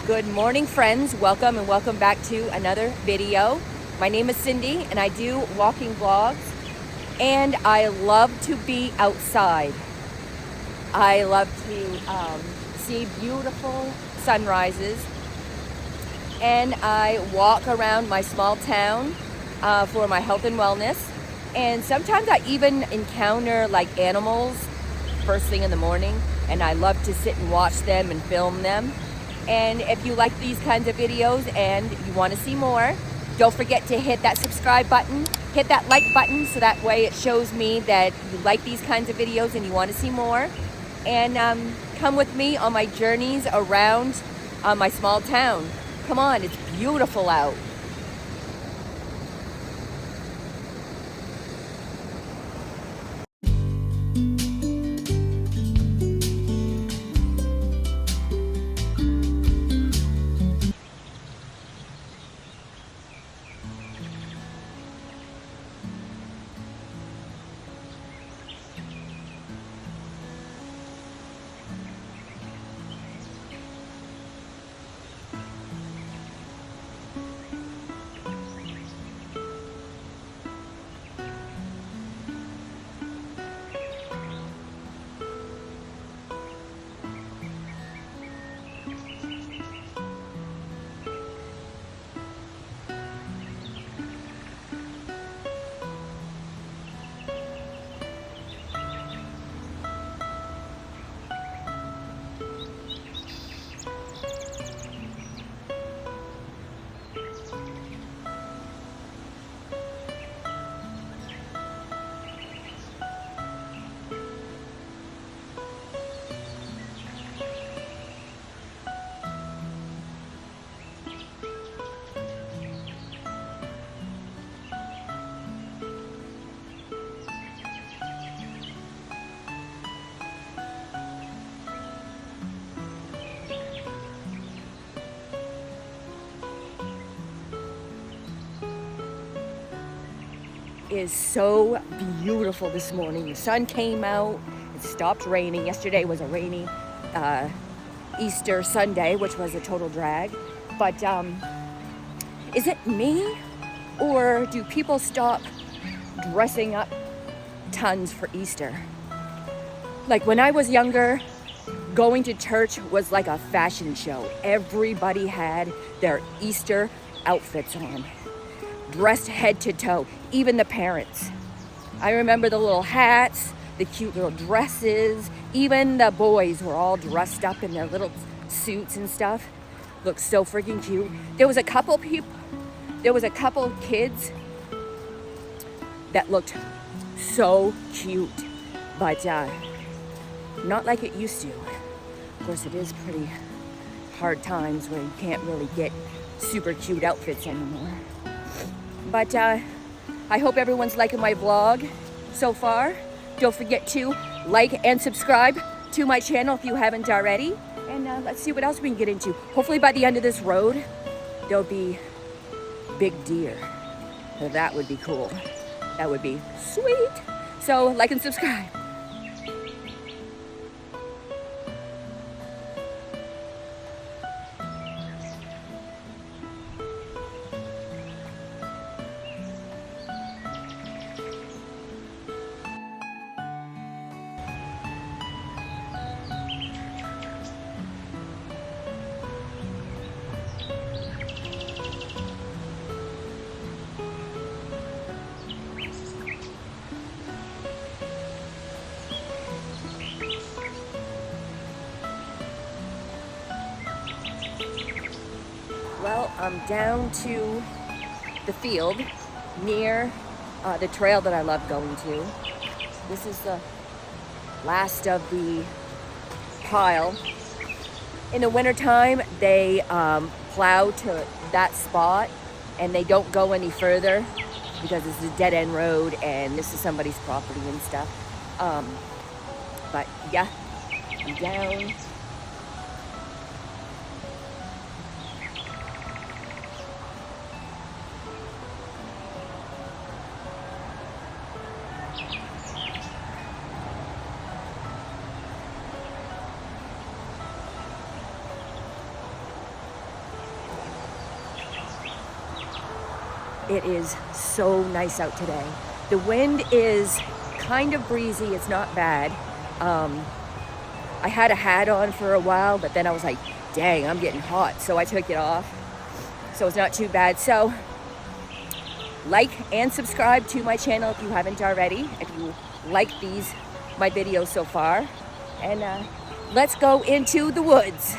Good morning, friends. Welcome and welcome back to another video. My name is Cindy and I do walking vlogs, and I love to be outside. I love to see beautiful sunrises, and I walk around my small town for my health and wellness. And sometimes I even encounter like animals first thing in the morning, and I love to sit and watch them and film them. And if you like these kinds of videos and you want to see more, don't forget to hit that subscribe button, hit that like button, so that way it shows me that you like these kinds of videos and you want to see more. And come with me on my journeys around my small town. Come on, it's beautiful out. Is so beautiful this morning. The sun came out, it stopped raining. Yesterday was a rainy Easter Sunday, which was a total drag. But is it me, or do people stop dressing up tons for Easter? Like when I was younger, going to church was like a fashion show. Everybody had their Easter outfits on, dressed head to toe, even the parents. I remember the little hats, the cute little dresses, even the boys were all dressed up in their little suits and stuff. Looked so freaking cute. There was a couple kids that looked so cute, but not like it used to. Of course, it is pretty hard times where you can't really get super cute outfits anymore. But I hope everyone's liking my vlog so far. Don't forget to like and subscribe to my channel if you haven't already. And let's see what else we can get into. Hopefully by the end of this road, there'll be big deer. Now that would be cool. That would be sweet. So like and subscribe. Well, I'm down to the field near the trail that I love going to. This is the last of the pile. In the wintertime, they plow to that spot and they don't go any further because this is a dead-end road and this is somebody's property and stuff. But yeah, I'm down. It is so nice out today. The wind is kind of breezy. It's not bad. I had a hat on for a while, but then I was like, dang, I'm getting hot. So I took it off. So it's not too bad. So like and subscribe to my channel if you haven't already. If you like my videos so far. And let's go into the woods.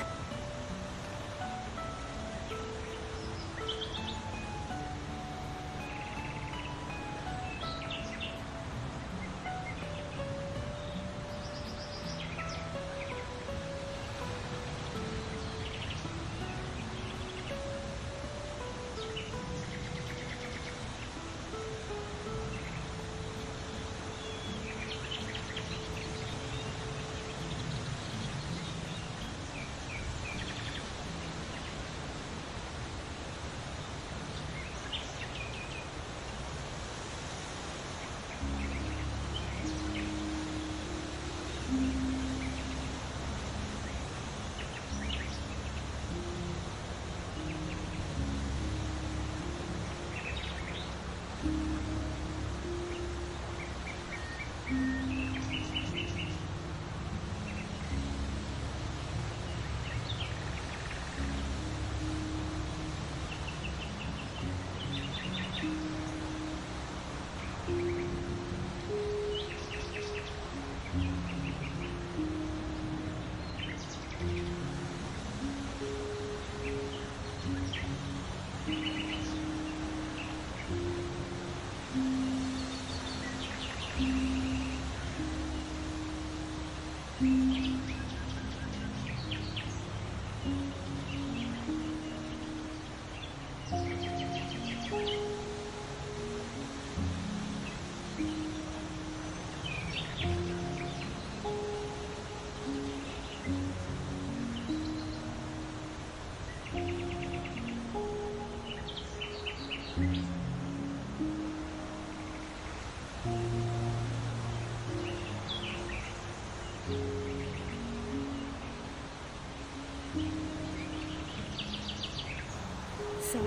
So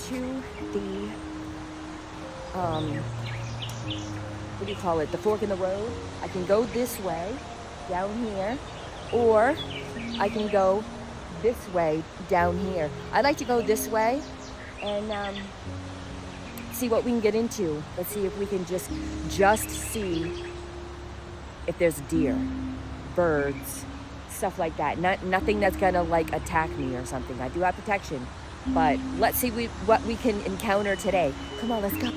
to the what do you call it? The fork in the road. I can go this way down here, or I can go this way down here. I like to go this way and see what we can get into. Let's see if we can just see if there's deer, birds, stuff like that. Nothing that's gonna like attack me or something. I do have protection, but let's see what we can encounter today. Come on, let's go.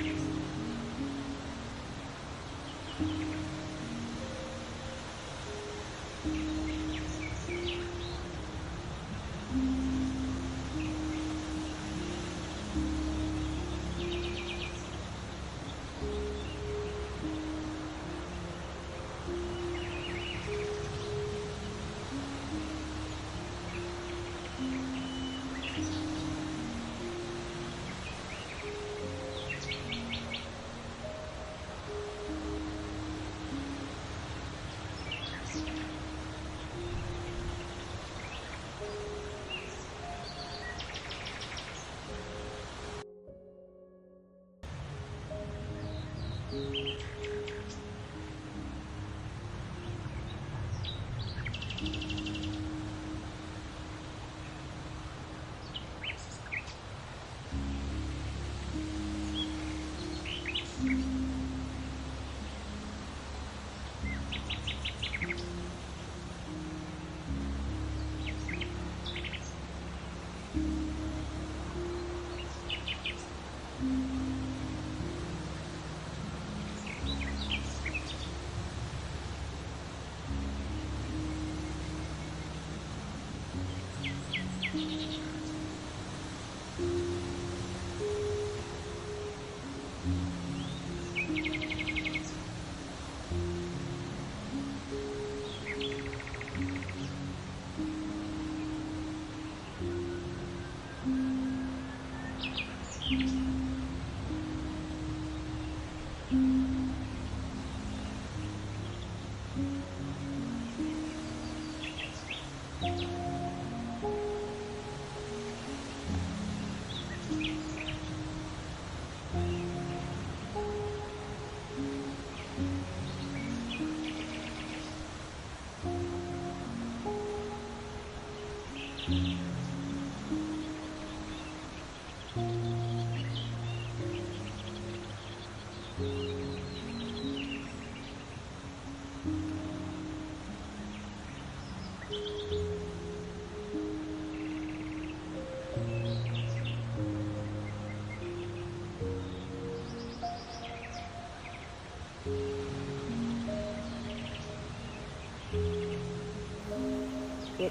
It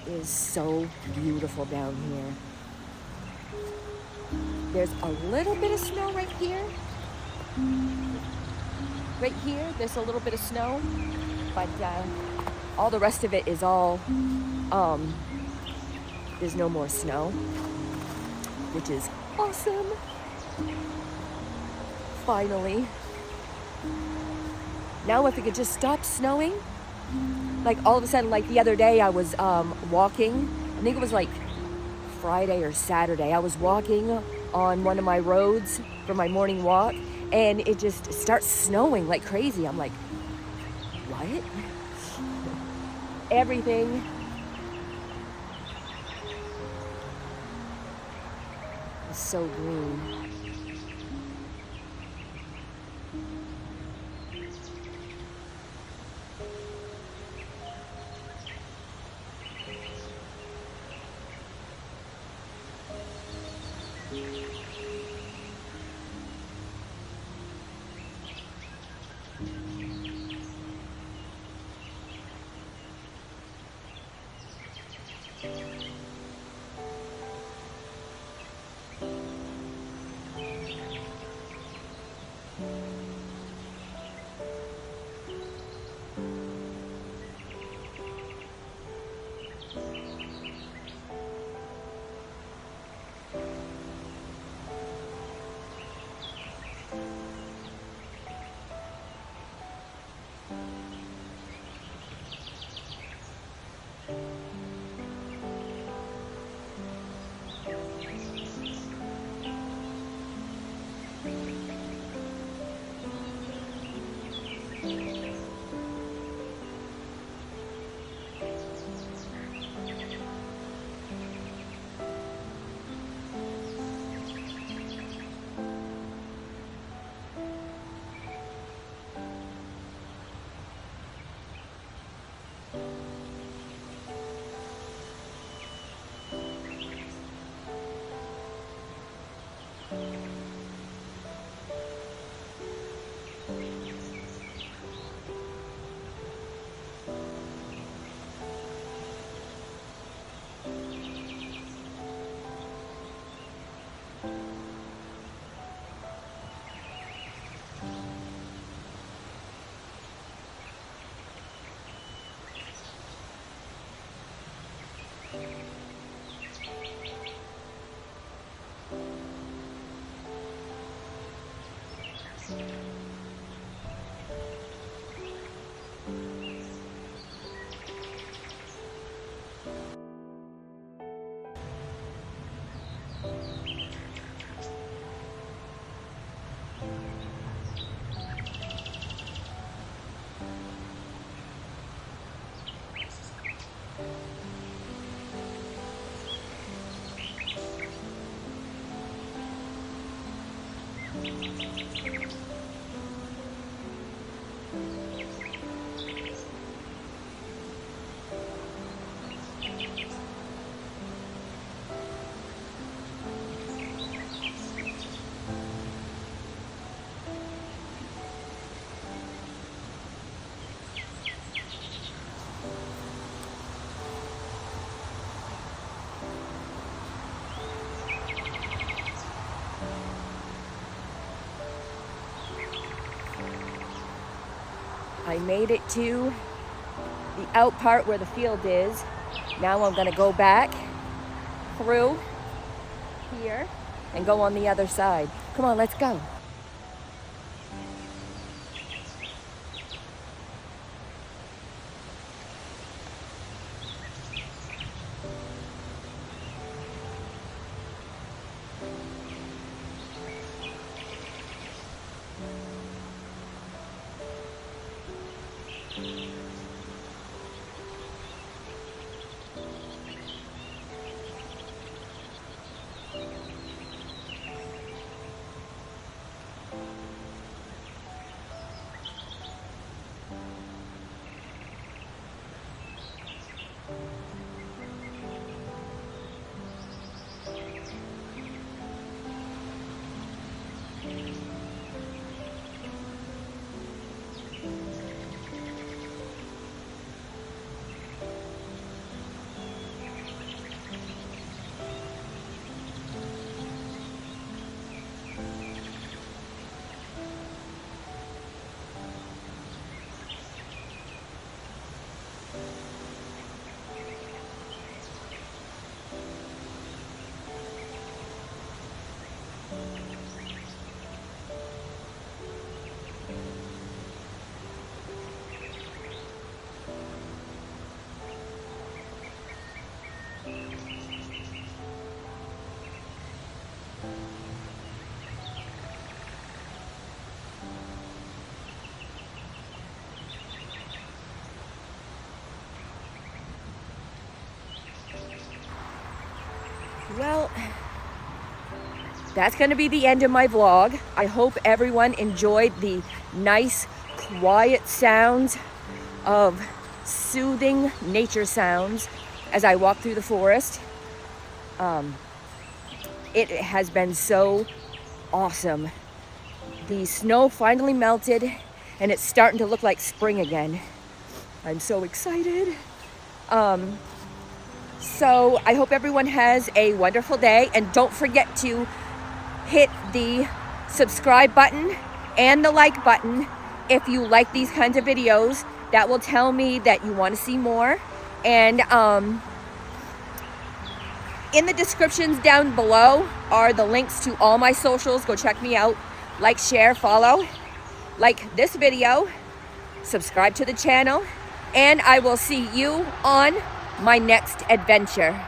is so beautiful down here. There's a little bit of snow right here. Right here, there's a little bit of snow, but all the rest of it is all, there's no more snow, which is awesome. Finally. Now if it could just stop snowing, like all of a sudden, like the other day I was walking, I think it was like Friday or Saturday, I was walking on one of my roads for my morning walk, and it just starts snowing like crazy. I'm like, what? Everything is so green. I made it to the out part where the field is. Now I'm gonna go back through here and go on the other side. Come on, let's go. Well, that's going to be the end of my vlog. I hope everyone enjoyed the nice, quiet sounds of soothing nature sounds as I walk through the forest. It has been so awesome. The snow finally melted and it's starting to look like spring again. I'm so excited. So I hope everyone has a wonderful day, and don't forget to hit the subscribe button and the like button if you like these kinds of videos. That will tell me that you want to see more. And in the descriptions down below are the links to all my socials. Go check me out. Like, share, follow, like this video, subscribe to the channel, and I will see you on my next adventure.